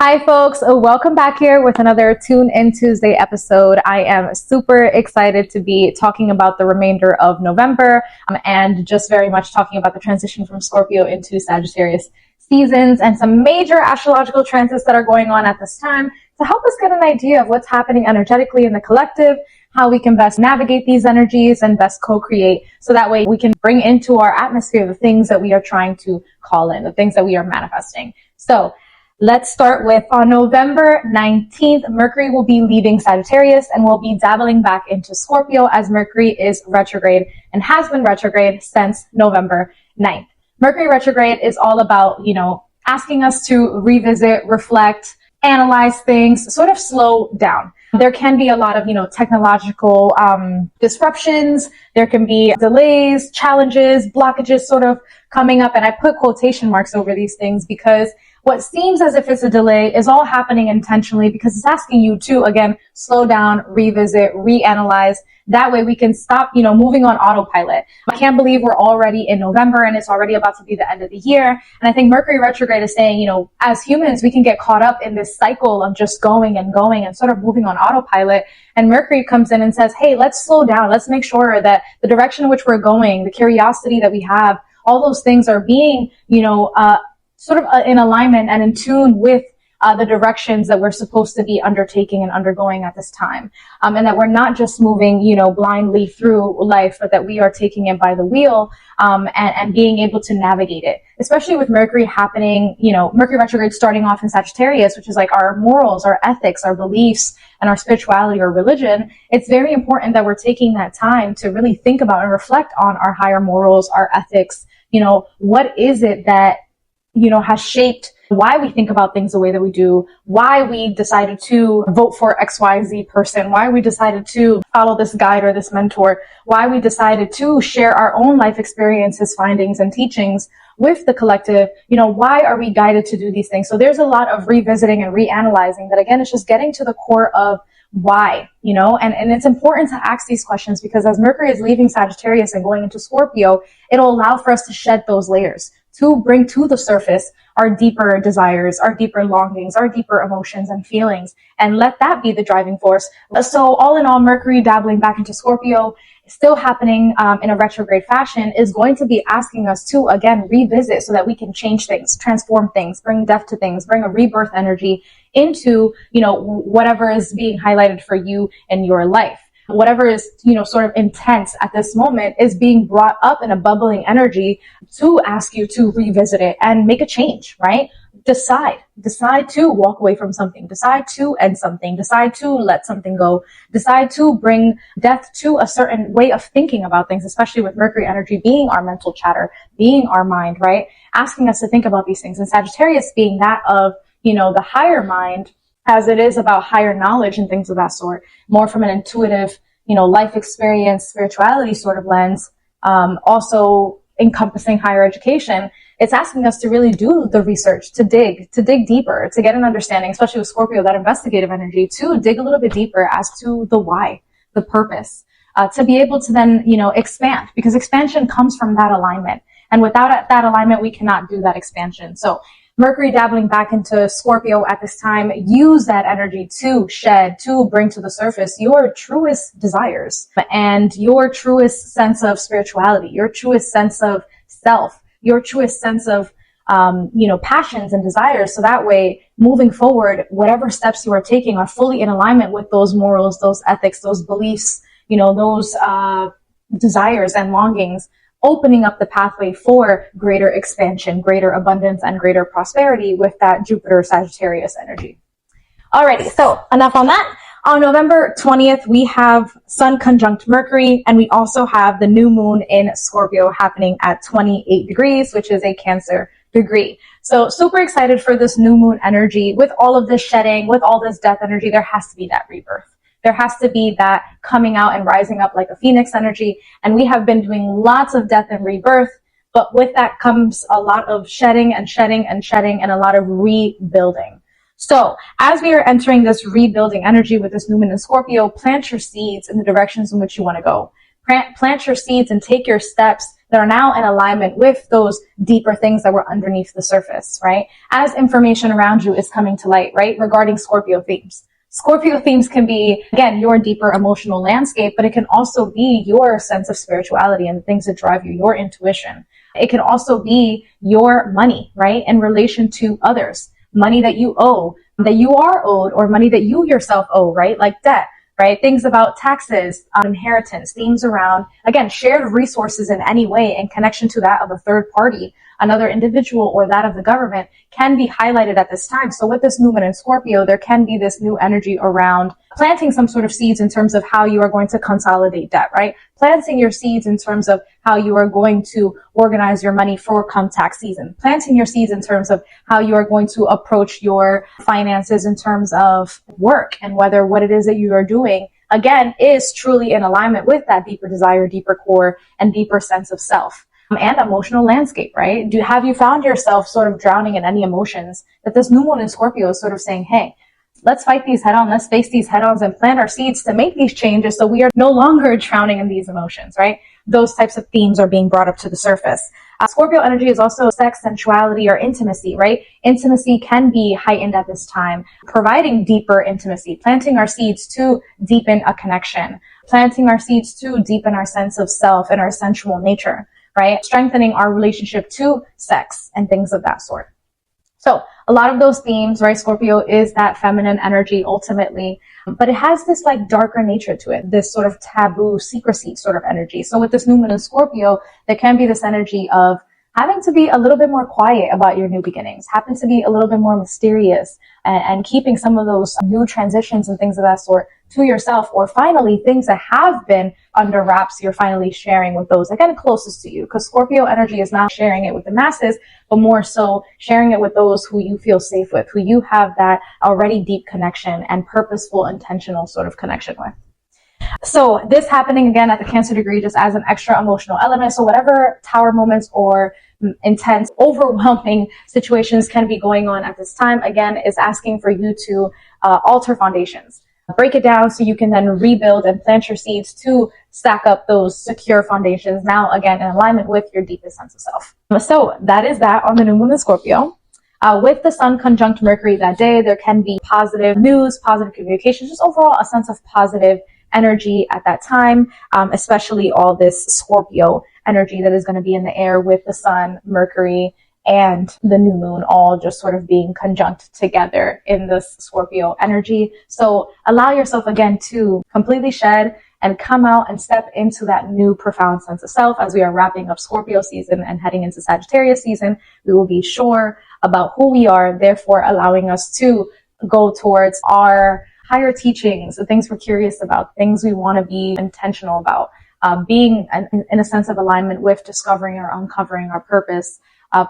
Hi folks, welcome back here with another Tune In Tuesday episode. I am super excited to be talking about the remainder of November and just very much talking about the transition from Scorpio into Sagittarius seasons and some major astrological transits that are going on at this time to help us get an idea of what's happening energetically in the collective, how we can best navigate these energies and best co-create so that way we can bring into our atmosphere the things that we are trying to call in, the things that we are manifesting. So let's start with on November 19th, Mercury will be leaving Sagittarius and will be dabbling back into Scorpio as Mercury is retrograde and has been retrograde since November 9th. Mercury retrograde is all about, asking us to revisit, reflect, analyze things, sort of slow down. There can be a lot of, technological disruptions. There can be delays, challenges, blockages sort of coming up. And I put quotation marks over these things because what seems as if it's a delay is all happening intentionally because it's asking you to, again, slow down, revisit, reanalyze. That way we can stop, moving on autopilot. I can't believe we're already in November and it's already about to be the end of the year. And I think Mercury retrograde is saying, as humans, we can get caught up in this cycle of just going and sort of moving on autopilot. And Mercury comes in and says, hey, let's slow down. Let's make sure that the direction in which we're going, the curiosity that we have, all those things are being, sort of in alignment and in tune with the directions that we're supposed to be undertaking and undergoing at this time. And that we're not just moving, blindly through life, but that we are taking it by the wheel, and being able to navigate it. Especially with Mercury happening, Mercury retrograde starting off in Sagittarius, which is like our morals, our ethics, our beliefs, and our spirituality or religion. It's very important that we're taking that time to really think about and reflect on our higher morals, our ethics. What is it that has shaped why we think about things the way that we do, why we decided to vote for XYZ person, why we decided to follow this guide or this mentor, why we decided to share our own life experiences, findings, and teachings with the collective. Why are we guided to do these things? So there's a lot of revisiting and reanalyzing that, again, it's just getting to the core of why, and it's important to ask these questions because as Mercury is leaving Sagittarius and going into Scorpio, it'll allow for us to shed those layers, to bring to the surface our deeper desires, our deeper longings, our deeper emotions and feelings, and let that be the driving force. So all in all, Mercury dabbling back into Scorpio, still happening in a retrograde fashion, is going to be asking us to, again, revisit so that we can change things, transform things, bring depth to things, bring a rebirth energy into, whatever is being highlighted for you in your life. Whatever is, sort of intense at this moment is being brought up in a bubbling energy to ask you to revisit it and make a change, right? Decide to walk away from something, decide to end something, decide to let something go, decide to bring death to a certain way of thinking about things, especially with Mercury energy being our mental chatter, being our mind, right? Asking us to think about these things. And Sagittarius being that of, the higher mind, as it is about higher knowledge and things of that sort, more from an intuitive, life experience, spirituality sort of lens, also encompassing higher education. It's asking us to really do the research, to dig deeper, to get an understanding, especially with Scorpio, that investigative energy, to dig a little bit deeper as to the why, the purpose, to be able to then, expand, because expansion comes from that alignment. And without that alignment, we cannot do that expansion. So Mercury dabbling back into Scorpio at this time, use that energy to shed, to bring to the surface your truest desires and your truest sense of spirituality, your truest sense of self, your truest sense of, passions and desires. So that way, moving forward, whatever steps you are taking are fully in alignment with those morals, those ethics, those beliefs, those desires and longings, opening up the pathway for greater expansion, greater abundance, and greater prosperity with that Jupiter Sagittarius energy. Alrighty, so enough on that. On November 20th, we have Sun conjunct Mercury, and we also have the new moon in Scorpio happening at 28 degrees, which is a Cancer degree. So super excited for this new moon energy. With all of this shedding, with all this death energy, there has to be that rebirth. There has to be that coming out and rising up like a phoenix energy. And we have been doing lots of death and rebirth, but with that comes a lot of shedding and a lot of rebuilding. So as we are entering this rebuilding energy with this new moon in Scorpio, plant your seeds in the directions in which you want to go. Plant your seeds and take your steps that are now in alignment with those deeper things that were underneath the surface, right? As information around you is coming to light, right? Regarding Scorpio themes. Scorpio themes can be, again, your deeper emotional landscape, but it can also be your sense of spirituality and the things that drive you, your intuition. It can also be your money, right? In relation to others, money that you owe, that you are owed, or money that you yourself owe, right? Like debt, right? Things about taxes, inheritance, themes around, again, shared resources in any way in connection to that of a third party, another individual, or that of the government can be highlighted at this time. So with this movement in Scorpio, there can be this new energy around planting some sort of seeds in terms of how you are going to consolidate debt, right? Planting your seeds in terms of how you are going to organize your money for come tax season. Planting your seeds in terms of how you are going to approach your finances in terms of work and whether what it is that you are doing, again, is truly in alignment with that deeper desire, deeper core, and deeper sense of self. And emotional landscape, right? Have you found yourself sort of drowning in any emotions that this new moon in Scorpio is sort of saying, hey, let's fight these head on, let's face these head ons and plant our seeds to make these changes so we are no longer drowning in these emotions, right? Those types of themes are being brought up to the surface. Scorpio energy is also sex, sensuality, or intimacy, right? Intimacy can be heightened at this time, providing deeper intimacy, planting our seeds to deepen a connection, planting our seeds to deepen our sense of self and our sensual nature, right? Strengthening our relationship to sex and things of that sort. So a lot of those themes, right? Scorpio is that feminine energy ultimately, but it has this like darker nature to it, this sort of taboo secrecy sort of energy. So with this new moon in Scorpio, there can be this energy of having to be a little bit more quiet about your new beginnings, having to be a little bit more mysterious and keeping some of those new transitions and things of that sort to yourself, or finally things that have been under wraps, you're finally sharing with those, again, closest to you, because Scorpio energy is not sharing it with the masses, but more so sharing it with those who you feel safe with, who you have that already deep connection and purposeful, intentional sort of connection with. So this happening again at the Cancer degree just as an extra emotional element. So whatever tower moments or intense, overwhelming situations can be going on at this time, again, is asking for you to alter foundations. Break it down so you can then rebuild and plant your seeds to stack up those secure foundations, now again in alignment with your deepest sense of self. So that is that on the new moon in Scorpio. With the sun conjunct Mercury that day, there can be positive news, positive communications, just overall a sense of positive energy at that time, especially all this Scorpio energy that is going to be in the air with the sun, Mercury, and the new moon all just sort of being conjunct together in this Scorpio energy. So allow yourself again to completely shed and come out and step into that new profound sense of self. As we are wrapping up Scorpio season and heading into Sagittarius season, we will be sure about who we are, therefore allowing us to go towards our higher teachings, the things we're curious about, things we want to be intentional about, being in a sense of alignment with discovering or uncovering our purpose,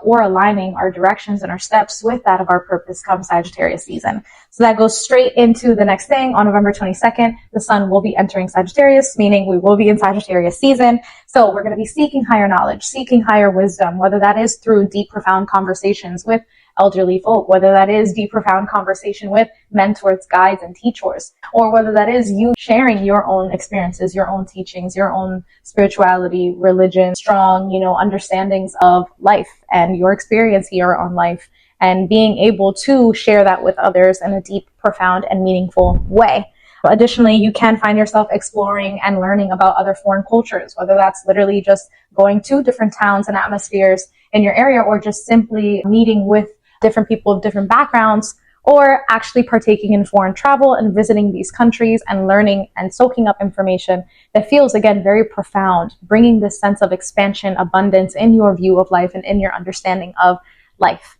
or aligning our directions and our steps with that of our purpose come Sagittarius season. So that goes straight into the next thing. On November 22nd, the sun will be entering Sagittarius, meaning we will be in Sagittarius season. So we're going to be seeking higher knowledge, seeking higher wisdom, whether that is through deep, profound conversations with elderly folk, whether that is deep, profound conversation with mentors, guides, and teachers, or whether that is you sharing your own experiences, your own teachings, your own spirituality, religion, strong, understandings of life and your experience here on life, and being able to share that with others in a deep, profound, and meaningful way. Additionally, you can find yourself exploring and learning about other foreign cultures, whether that's literally just going to different towns and atmospheres in your area, or just simply meeting with different people of different backgrounds, or actually partaking in foreign travel and visiting these countries and learning and soaking up information that feels, again, very profound, bringing this sense of expansion, abundance in your view of life and in your understanding of life.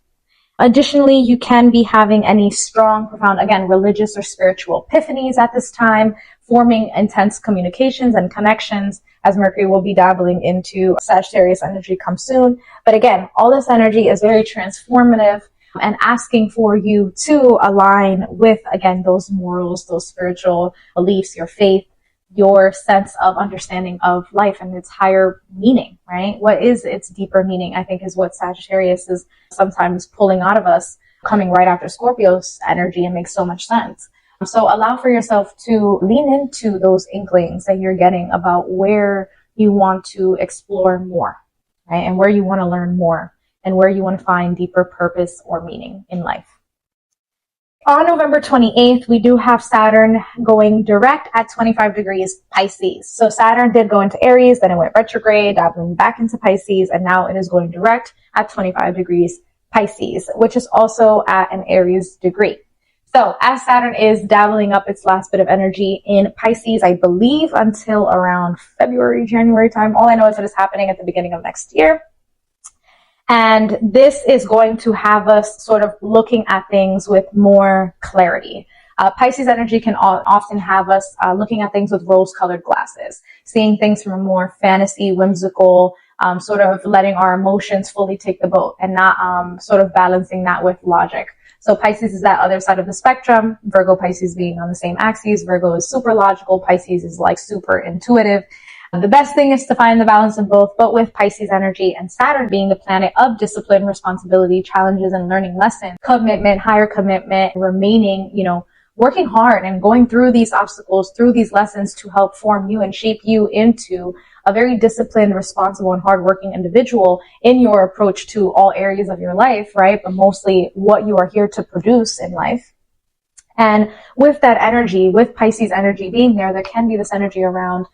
Additionally, you can be having any strong, profound, again, religious or spiritual epiphanies at this time, forming intense communications and connections, as Mercury will be dabbling into Sagittarius energy come soon. But again, all this energy is very transformative and asking for you to align with, again, those morals, those spiritual beliefs, your faith, your sense of understanding of life and its higher meaning, right? What is its deeper meaning, I think, is what Sagittarius is sometimes pulling out of us, coming right after Scorpio's energy, and makes so much sense. So allow for yourself to lean into those inklings that you're getting about where you want to explore more, right? And where you want to learn more and where you want to find deeper purpose or meaning in life. On November 28th, we do have Saturn going direct at 25 degrees Pisces. So Saturn did go into Aries, then it went retrograde, dabbling back into Pisces, and now it is going direct at 25 degrees Pisces, which is also at an Aries degree. So as Saturn is dabbling up its last bit of energy in Pisces, I believe until around February, January time. All I know is that it's happening at the beginning of next year. And this is going to have us sort of looking at things with more clarity. Pisces energy can often have us looking at things with rose-colored glasses, seeing things from a more fantasy, whimsical, sort of letting our emotions fully take the boat and not sort of balancing that with logic. So Pisces is that other side of the spectrum. Virgo, Pisces being on the same axis. Virgo is super logical. Pisces is like super intuitive. The best thing is to find the balance in both, but with Pisces energy and Saturn being the planet of discipline, responsibility, challenges, and learning lessons, commitment, higher commitment, remaining, working hard and going through these obstacles, through these lessons to help form you and shape you into a very disciplined, responsible, and hardworking individual in your approach to all areas of your life, right? But mostly what you are here to produce in life. And with that energy, with Pisces energy being there can be this energy around,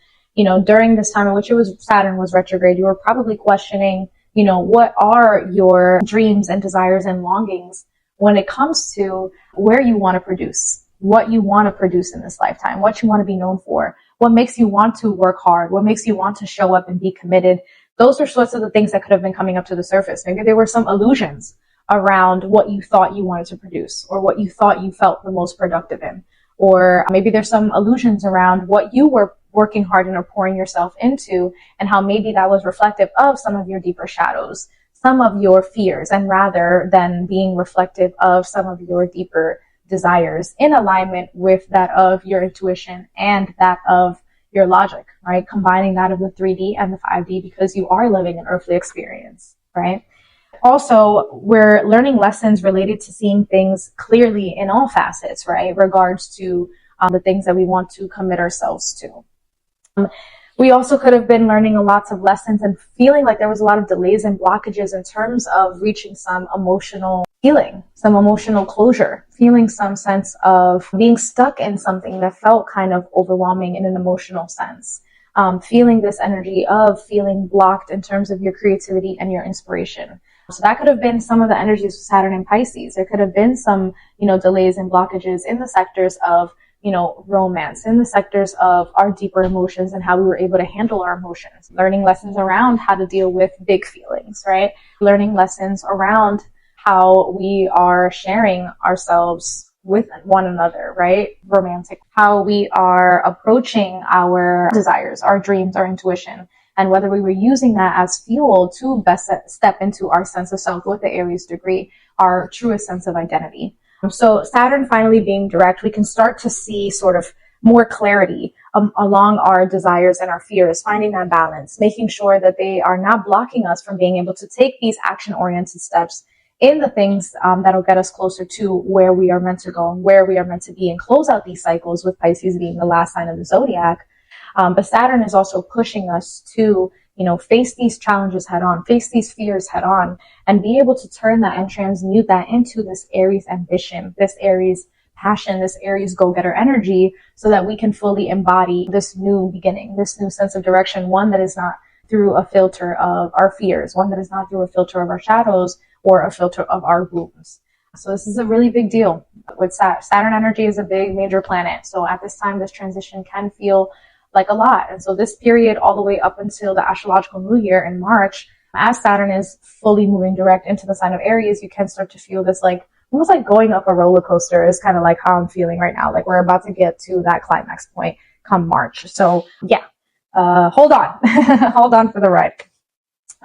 during this time in which Saturn was retrograde, you were probably questioning, what are your dreams and desires and longings when it comes to where you want to produce, what you want to produce in this lifetime, what you want to be known for, what makes you want to work hard, what makes you want to show up and be committed. Those are sorts of the things that could have been coming up to the surface. Maybe there were some illusions around what you thought you wanted to produce or what you thought you felt the most productive in. Or maybe there's some illusions around what you were working hard and or pouring yourself into and how maybe that was reflective of some of your deeper shadows, some of your fears, and rather than being reflective of some of your deeper desires in alignment with that of your intuition and that of your logic, right? Combining that of the 3D and the 5D because you are living an earthly experience, right? Also, we're learning lessons related to seeing things clearly in all facets, right? Regards to the things that we want to commit ourselves to. We also could have been learning lots of lessons and feeling like there was a lot of delays and blockages in terms of reaching some emotional healing, some emotional closure, feeling some sense of being stuck in something that felt kind of overwhelming in an emotional sense. Feeling this energy of feeling blocked in terms of your creativity and your inspiration. So that could have been some of the energies of Saturn and Pisces. There could have been some, delays and blockages in the sectors of, romance, in the sectors of our deeper emotions and how we were able to handle our emotions. Learning lessons around how to deal with big feelings, right? Learning lessons around how we are sharing ourselves with one another, right? Romantic. How we are approaching our desires, our dreams, our intuition, and whether we were using that as fuel to best step into our sense of self with the Aries degree, our truest sense of identity. So Saturn finally being direct, we can start to see sort of more clarity along our desires and our fears, finding that balance, making sure that they are not blocking us from being able to take these action-oriented steps in the things that'll get us closer to where we are meant to go and where we are meant to be and close out these cycles with Pisces being the last sign of the zodiac. But Saturn is also pushing us to, face these challenges head on, face these fears head on, and be able to turn that and transmute that into this Aries ambition, this Aries passion, this Aries go-getter energy, so that we can fully embody this new beginning, this new sense of direction, one that is not through a filter of our fears, one that is not through a filter of our shadows or a filter of our wounds. So this is a really big deal. With Saturn energy is a big major planet. So at this time, this transition can feel like a lot. And so this period all the way up until the astrological new year in March, as Saturn is fully moving direct into the sign of Aries, you can start to feel this almost like going up a roller coaster is kind of like how I'm feeling right now. Like we're about to get to that climax point come March. So yeah, hold on, hold on for the ride.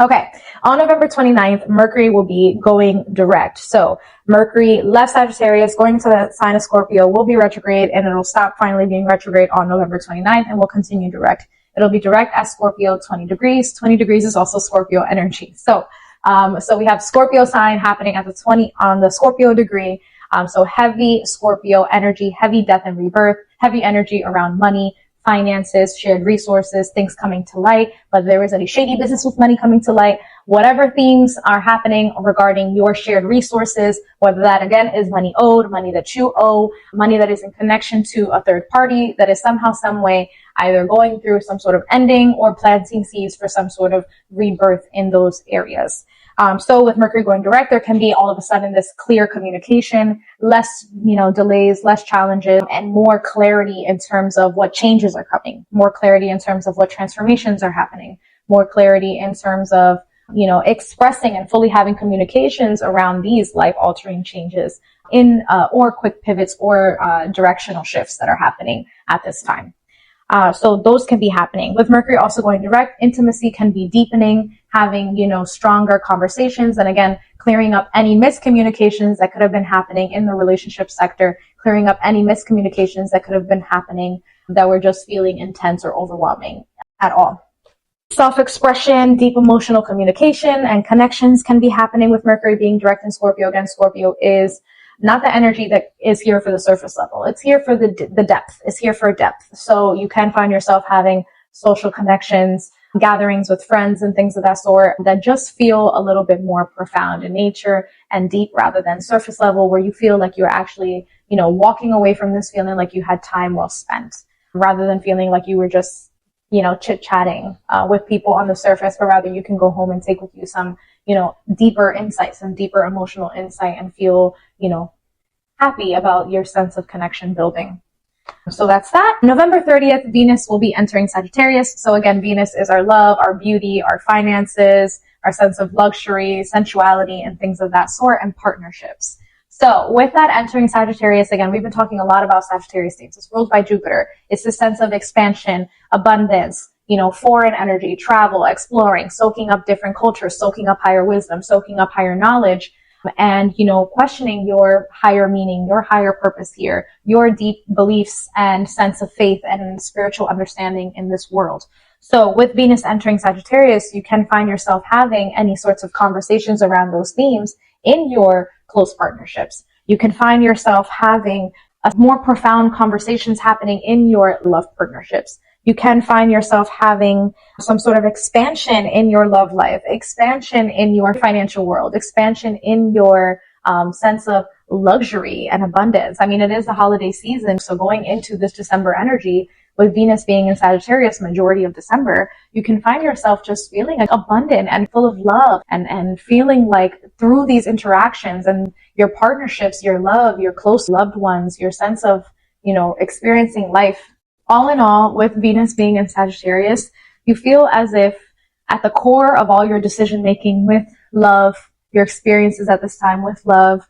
Okay, on November 29th, Mercury will be going direct. So Mercury left Sagittarius, going to the sign of Scorpio, will be retrograde, and it'll stop finally being retrograde on November 29th and will continue direct. It'll be direct at Scorpio 20 degrees. 20 degrees is also Scorpio energy. So we have Scorpio sign happening at the 20 on the Scorpio degree. So heavy Scorpio energy, heavy death and rebirth, heavy energy around money, finances, shared resources, things coming to light, whether there was any shady business with money coming to light, whatever themes are happening regarding your shared resources, whether that again is money owed, money that you owe, money that is in connection to a third party that is somehow, some way either going through some sort of ending or planting seeds for some sort of rebirth in those areas. So with Mercury going direct, there can be all of a sudden this clear communication, less, delays, less challenges, and more clarity in terms of what changes are coming, more clarity in terms of what transformations are happening, more clarity in terms of, expressing and fully having communications around these life-altering changes or quick pivots or directional shifts that are happening at this time. So those can be happening. With Mercury also going direct, intimacy can be deepening, having, stronger conversations. And again, clearing up any miscommunications that could have been happening in the relationship sector, clearing up any miscommunications that could have been happening that were just feeling intense or overwhelming at all. Self-expression, deep emotional communication and connections can be happening with Mercury being direct in Scorpio. Again, Scorpio is not the energy that is here for the surface level. It's here for the depth. It's here for depth. So you can find yourself having social connections, gatherings with friends and things of that sort that just feel a little bit more profound in nature and deep rather than surface level, where you feel like you're actually, walking away from this feeling like you had time well spent rather than feeling like you were just, chit-chatting with people on the surface, but rather you can go home and take with you some, deeper insight, some deeper emotional insight and feel, happy about your sense of connection building. So that's that. November 30th, Venus will be entering Sagittarius. So again, Venus is our love, our beauty, our finances, our sense of luxury, sensuality, and things of that sort, and partnerships. So with that entering Sagittarius, again, we've been talking a lot about Sagittarius themes. It's ruled by Jupiter. It's the sense of expansion, abundance, foreign energy, travel, exploring, soaking up different cultures, soaking up higher wisdom, soaking up higher knowledge, and, questioning your higher meaning, your higher purpose here, your deep beliefs and sense of faith and spiritual understanding in this world. So with Venus entering Sagittarius, you can find yourself having any sorts of conversations around those themes in your close partnerships. You can find yourself having more profound conversations happening in your love partnerships. You can find yourself having some sort of expansion in your love life, expansion in your financial world, expansion in your sense of luxury and abundance. I mean, it is the holiday season, so going into this December energy, with Venus being in Sagittarius majority of December, you can find yourself just feeling like abundant and full of love and feeling like through these interactions and your partnerships, your love, your close loved ones, your sense of, experiencing life. All in all, with Venus being in Sagittarius, you feel as if at the core of all your decision making with love, your experiences at this time with love,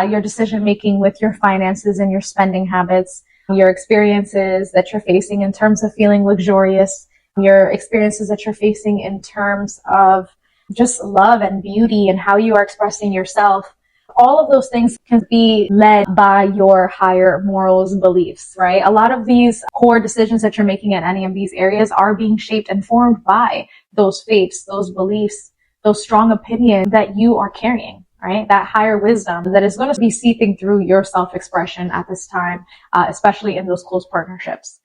your decision making with your finances and your spending habits, your experiences that you're facing in terms of feeling luxurious, your experiences that you're facing in terms of just love and beauty and how you are expressing yourself. All of those things can be led by your higher morals, beliefs, right? A lot of these core decisions that you're making in any of these areas are being shaped and formed by those faiths, those beliefs, those strong opinions that you are carrying, right? That higher wisdom that is going to be seeping through your self-expression at this time, especially in those close partnerships.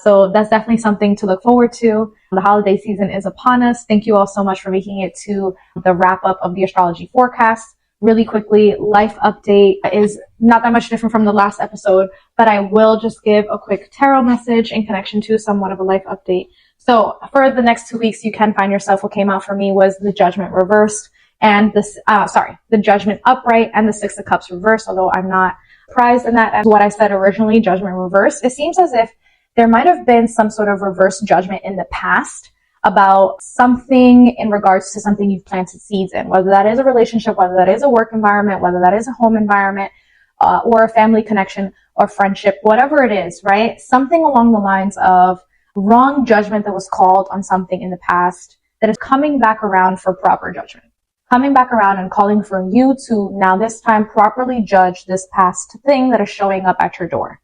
So that's definitely something to look forward to. The holiday season is upon us. Thank you all so much for making it to the wrap up of the astrology forecast. Really quickly, life update is not that much different from the last episode, but I will just give a quick tarot message in connection to somewhat of a life update. So for the next 2 weeks, you can find yourself, what came out for me was the Judgment reversed and the Judgment upright and the Six of Cups reversed, although I'm not surprised in that as what I said originally, Judgment reversed. It seems as if there might have been some sort of reverse judgment in the past about something in regards to something you've planted seeds in, whether that is a relationship, whether that is a work environment, whether that is a home environment, or a family connection or friendship, whatever it is, right? Something along the lines of wrong judgment that was called on something in the past that is coming back around for proper judgment, coming back around and calling for you to now this time properly judge this past thing that is showing up at your door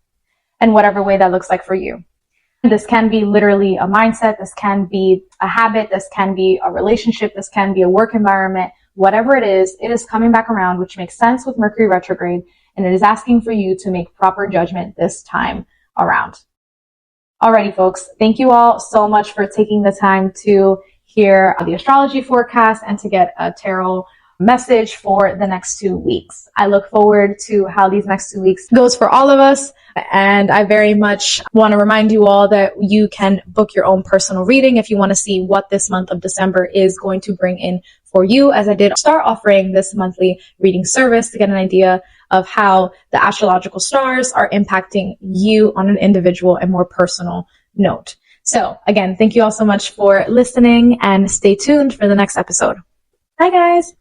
in whatever way that looks like for you. This can be literally a mindset. This can be a habit. This can be a relationship. This can be a work environment. Whatever it is coming back around, which makes sense with Mercury retrograde, and it is asking for you to make proper judgment this time around. Alrighty, folks. Thank you all so much for taking the time to hear the astrology forecast and to get a tarot message for the next 2 weeks. I look forward to how these next 2 weeks goes for all of us. And I very much want to remind you all that you can book your own personal reading if you want to see what this month of December is going to bring in for you, as I did start offering this monthly reading service to get an idea of how the astrological stars are impacting you on an individual and more personal note. So again, thank you all so much for listening and stay tuned for the next episode. Bye guys.